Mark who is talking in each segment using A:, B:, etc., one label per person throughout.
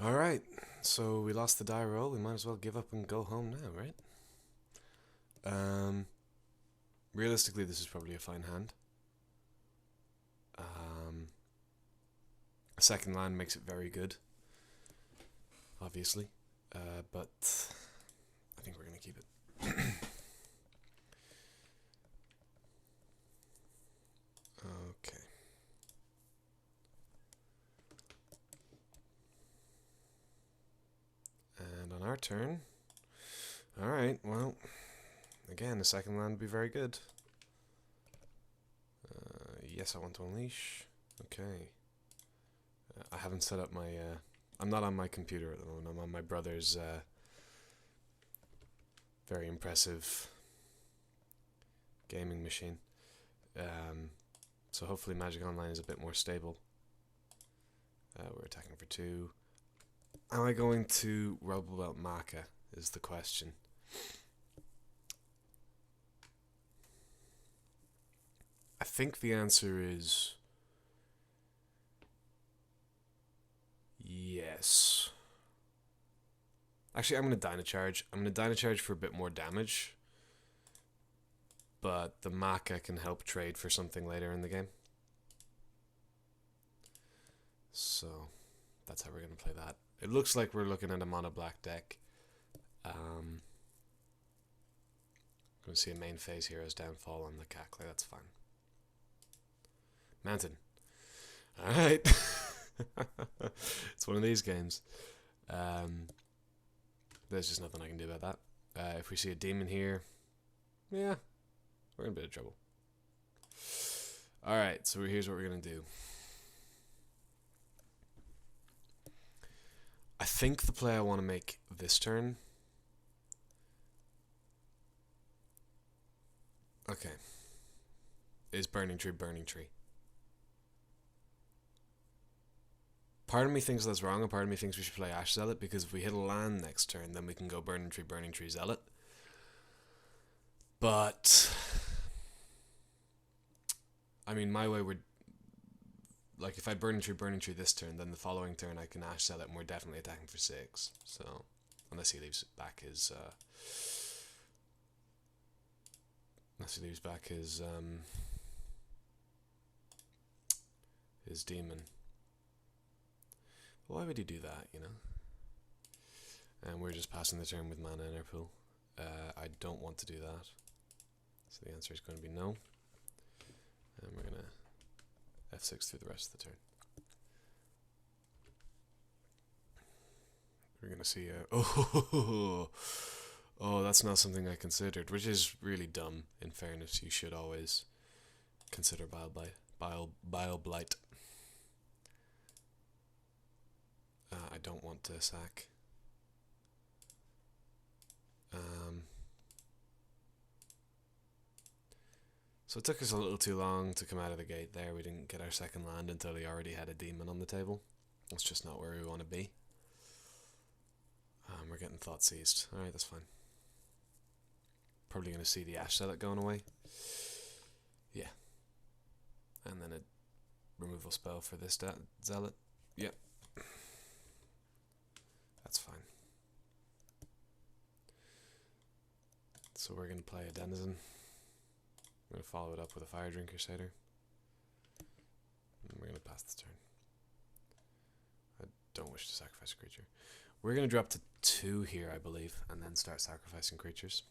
A: Alright, so we lost the die roll. We might as well give up and go home now, right? Um, Realistically, this is probably a fine hand. A second land makes it very good, obviously. But I think we're going to keep it. Okay. And on our turn. Alright, well, again, the second land would be very good. Yes, I want to unleash. Okay. I haven't set up my... I'm not on my computer at the moment. I'm on my brother's very impressive gaming machine. So hopefully Magic Online is a bit more stable. We're attacking for 2. Am I going to Robobelt Maka is the question. I think the answer is yes. Actually, I'm going to Dynacharge. I'm going to Dynacharge for a bit more damage. But the Maka can help trade for something later in the game. So, that's how we're going to play that. It looks like we're looking at a mono black deck. Going to see a main phase hero's downfall on the Cackler. That's fine. Mountain. Alright. It's one of these games. There's just nothing I can do about that. If we see a demon here, yeah, we're in a bit of trouble. Alright, so here's what we're going to do. I think the play I want to make this turn... Okay. Is Burning Tree, Burning Tree. Part of me thinks that's wrong, and part of me thinks we should play Ash Zealot, because if we hit a land next turn, then we can go Burning Tree, Zealot. But... I mean, my way would... Like, if I Burning Tree this turn, then the following turn I can Ash Zealot, and we're definitely attacking for 6. So, unless he leaves back his... his demon. Why would he do that, you know? And we're just passing the turn with mana in our pool. I don't want to do that. So the answer is going to be no. And we're going to F6 through the rest of the turn. We're going to see oh, that's not something I considered, which is really dumb, in fairness. You should always consider Bile Blight. I don't want to sack. So it took us a little too long to come out of the gate there. We didn't get our second land until he already had a demon on the table. That's just not where we want to be. We're getting thought seized. Alright, that's fine. Probably going to see the Ash Zealot going away. Yeah. And then a removal spell for this Zealot. Yep. That's fine. So we're going to play a Denizen. I'm going to follow it up with a Fire Drinker Satyr. And we're going to pass the turn. I don't wish to sacrifice a creature. We're going to drop to 2 here, I believe, and then start sacrificing creatures.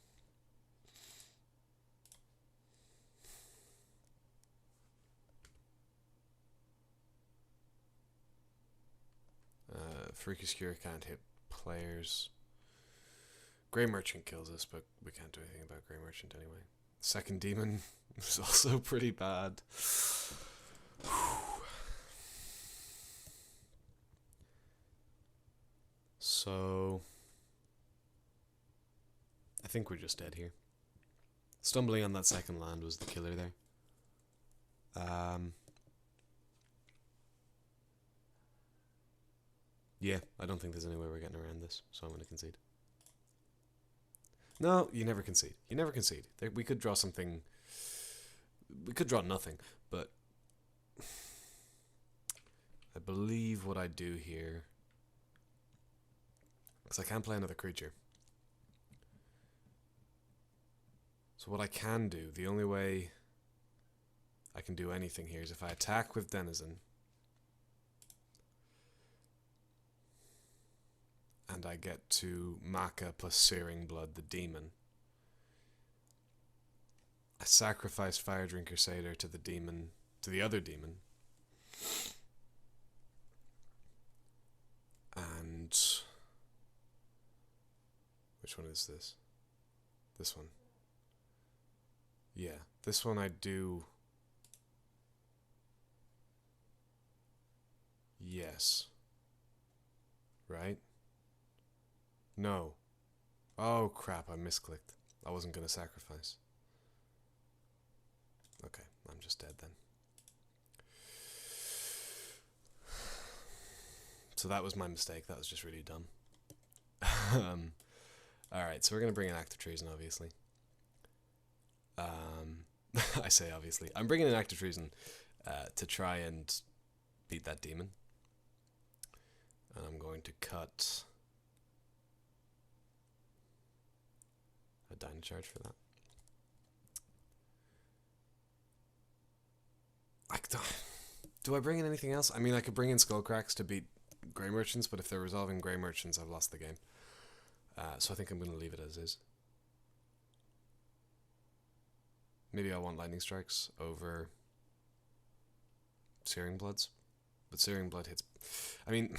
A: Freakish Cure can't hit players. Grey Merchant kills us, but we can't do anything about Grey Merchant anyway. Second Demon is also pretty bad. So... I think we're just dead here. Stumbling on that second land was the killer there. Yeah, I don't think there's any way we're getting around this, so I'm going to concede. No, you never concede. You never concede. We could draw something... We could draw nothing, but... I believe what I do here because I can't play another creature. So what I can do, the only way I can do anything here is if I attack with Denizen and I get to Maka plus Searing Blood, the demon. I sacrifice Fire Drink Crusader to the demon, to the other demon. And which one is this? This one. Yeah, this one I do. Yes. Right? No. Oh crap, I misclicked. I wasn't going to sacrifice. Okay, I'm just dead then. So that was my mistake. That was just really dumb. Alright, so we're going to bring in Active Treason, obviously. I say obviously. I'm bringing in Active Treason to try and beat that demon. And I'm going to cut a Dyna Charge for that. Do I bring in anything else? I mean, I could bring in Skullcracks to beat Grey Merchants, but if they're resolving Grey Merchants, I've lost the game. So I think I'm going to leave it as is. Maybe I want Lightning Strikes over Searing Bloods. But Searing Blood hits... I mean...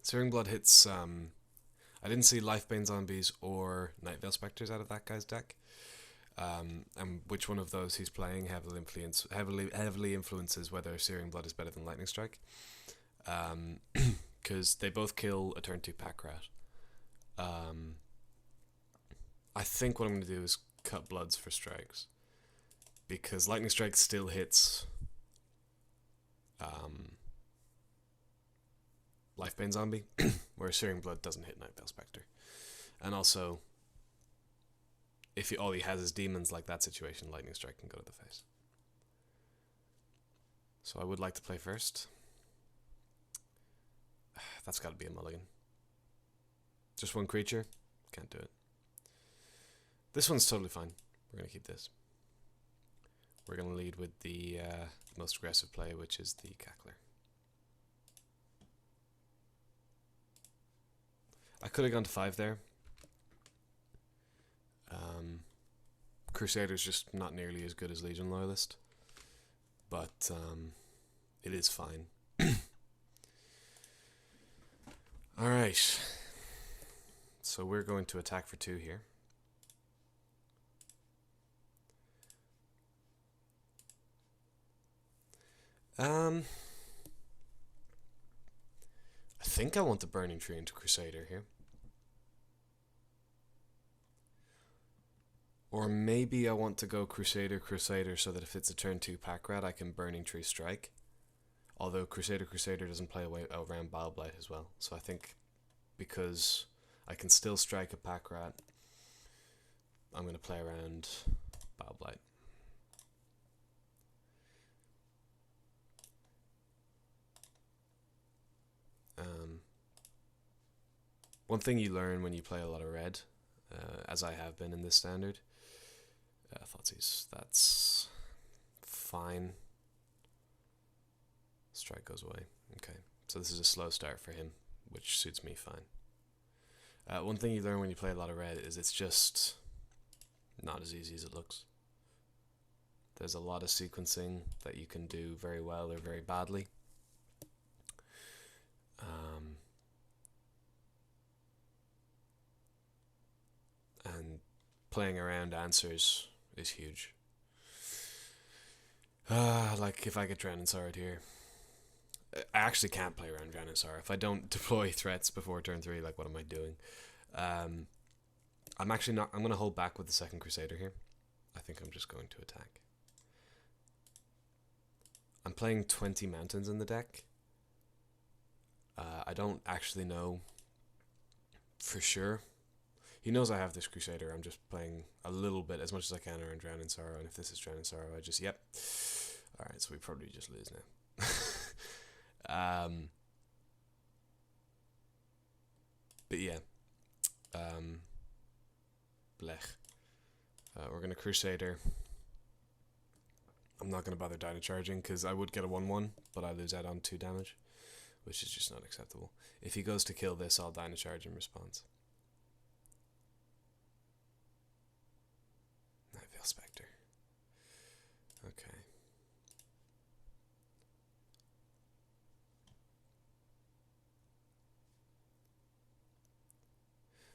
A: Searing Blood hits... I didn't see Lifebane Zombies or Nightveil Spectres out of that guy's deck. And which one of those he's playing heavily influences whether Searing Blood is better than Lightning Strike. Because they both kill a turn 2 pack rat. I think what I'm going to do is cut Bloods for strikes. Because Lightning Strike still hits Lifebane Zombie, whereas Searing Blood doesn't hit Nightveil Spectre. And also, if all he has is demons like that situation, Lightning Strike can go to the face. So I would like to play first. That's got to be a mulligan. Just one creature? Can't do it. This one's totally fine. We're going to keep this. We're going to lead with the most aggressive play, which is the Cackler. I could have gone to 5 there. Crusader's just not nearly as good as Legion Loyalist. But it is fine. Alright. So we're going to attack for 2 here. I think I want the Burning Tree into Crusader here. Or maybe I want to go Crusader so that if it's a turn 2 pack rat, I can Burning Tree strike. Although Crusader doesn't play away around Bile-Blight as well. So I think because I can still strike a pack rat, I'm going to play around Bile-Blight. One thing you learn when you play a lot of red, as I have been in this standard, Thoughtseize, that's fine. Strike goes away. Okay, so this is a slow start for him, which suits me fine. One thing you learn when you play a lot of red is it's just not as easy as it looks. There's a lot of sequencing that you can do very well or very badly. And playing around answers is huge. Like if I get Drowning Sword here, I actually can't play around Drowning Sword. If I don't deploy threats before turn 3, like what am I doing? I'm actually not. I'm going to hold back with the second Crusader here. I think I'm just going to attack. I'm playing 20 mountains in the deck. I don't actually know for sure. He knows I have this Crusader. I'm just playing a little bit, as much as I can, around Drowning Sorrow. And if this is Drowning Sorrow, I just, yep. Alright, so we probably just lose now. we're going to Crusader. I'm not going to bother Dino Charging because I would get a 1-1, but I lose out on 2 damage, which is just not acceptable. If he goes to kill this, I'll Dino Charge in response. Nightveil Spectre. Okay.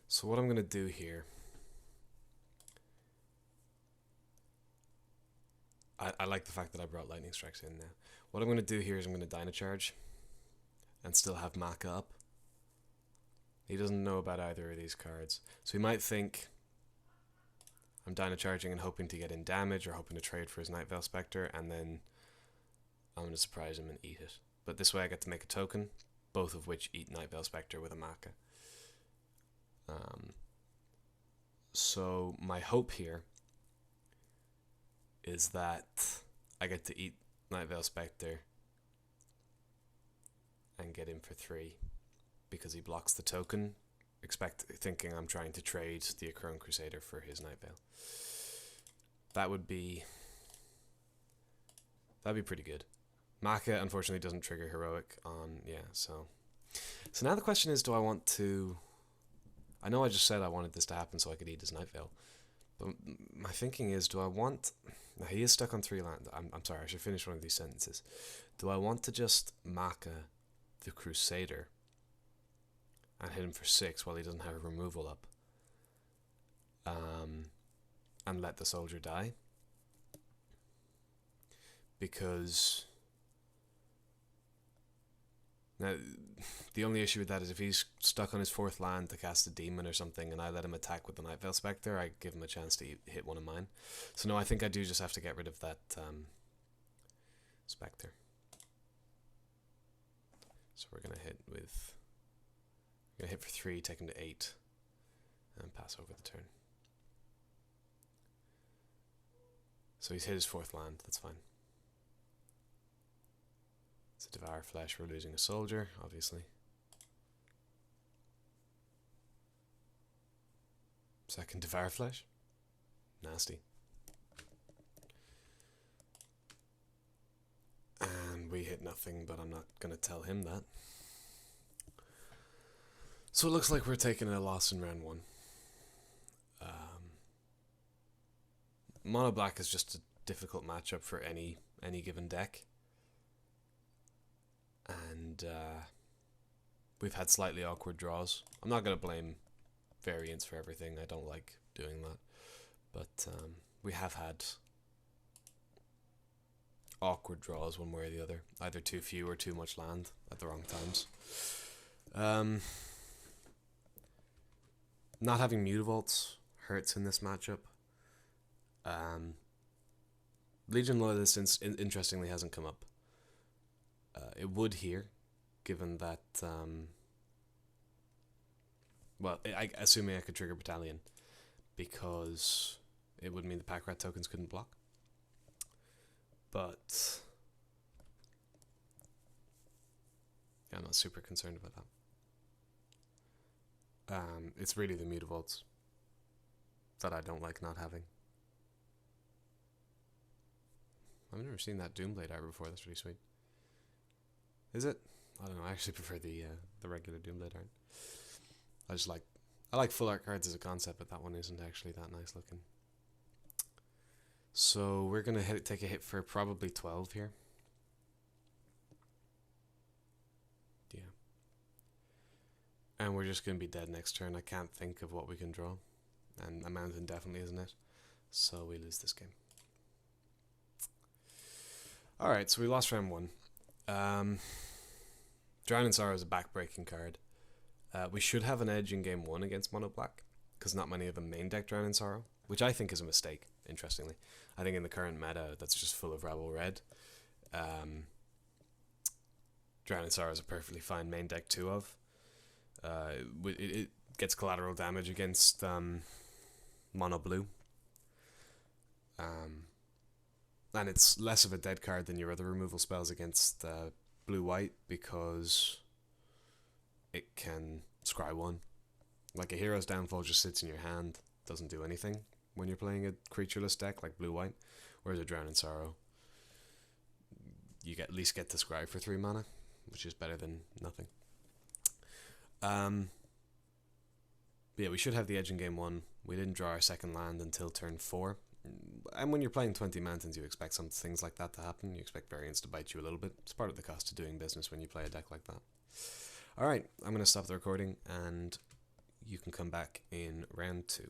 A: So what I'm going to do here, I like the fact that I brought Lightning Strikes in now. What I'm going to do here is I'm going to Dino Charge and still have Maka up. He doesn't know about either of these cards, so he might think I'm Dino Charging and hoping to get in damage or hoping to trade for his Nightveil Spectre, and then I'm going to surprise him and eat it. But this way I get to make a token, both of which eat Nightveil Spectre with a Maka. So my hope here is that I get to eat Nightveil Spectre and get him for 3 because he blocks the token, thinking I'm trying to trade the Akron Crusader for his Nightveil. That'd be pretty good. Maka unfortunately doesn't trigger heroic on, so now the question is, do I want to... I know I just said I wanted this to happen so I could eat his Nightveil, but my thinking is, do I want... Now he is stuck on 3 land. I'm sorry, I should finish one of these sentences. Do I want to just Maka the Crusader and hit him for 6 while he doesn't have a removal up, and let the soldier die? Because now the only issue with that is if he's stuck on his 4th land to cast a demon or something and I let him attack with the Nightveil Spectre, I give him a chance to hit one of mine. So no, I think I do just have to get rid of that Spectre. So we're gonna hit for 3, take him to 8, and pass over the turn. So he's hit his 4th land, that's fine. It's a Devour Flesh, we're losing a soldier, obviously. Second Devour Flesh? Nasty. And we hit nothing, but I'm not going to tell him that. So it looks like we're taking a loss in round 1. Mono Black is just a difficult matchup for any given deck. And we've had slightly awkward draws. I'm not going to blame variance for everything. I don't like doing that. But we have had awkward draws one way or the other. Either too few or too much land at the wrong times. Not having Mutavaults hurts in this matchup. Legion Loyalist interestingly hasn't come up. It would here, given that, assuming I could trigger Battalion, because it would mean the Pack Rat tokens couldn't block. But yeah, I'm not super concerned about that. It's really the Mutavaults that I don't like not having. I've never seen that Doomblade art before. That's really sweet. Is it? I don't know. I actually prefer the regular Doomblade art. I like full art cards as a concept, but that one isn't actually that nice looking. So we're gonna take a hit for probably 12 here. Yeah. And we're just gonna be dead next turn. I can't think of what we can draw, and a mountain definitely isn't it. So we lose this game. All right, so we lost round 1. Drowning Sorrow is a back-breaking card. We should have an edge in game 1 against Mono Black, because not many of them main deck Drowning Sorrow, which I think is a mistake, interestingly. I think in the current meta, that's just full of Rebel Red. Drowning Sorrow is a perfectly fine main deck 2 of. It gets collateral damage against Mono Blue. And it's less of a dead card than your other removal spells against Blue-White, because it can scry 1. Like a Hero's Downfall just sits in your hand, doesn't do anything, when you're playing a creatureless deck like blue-white, whereas a Drown in Sorrow, you at least get to scry for 3 mana, which is better than nothing. But yeah, we should have the edge in game 1. We didn't draw our second land until turn 4. And when you're playing 20 mountains, you expect some things like that to happen. You expect variants to bite you a little bit. It's part of the cost of doing business when you play a deck like that. Alright, I'm going to stop the recording, and you can come back in round 2.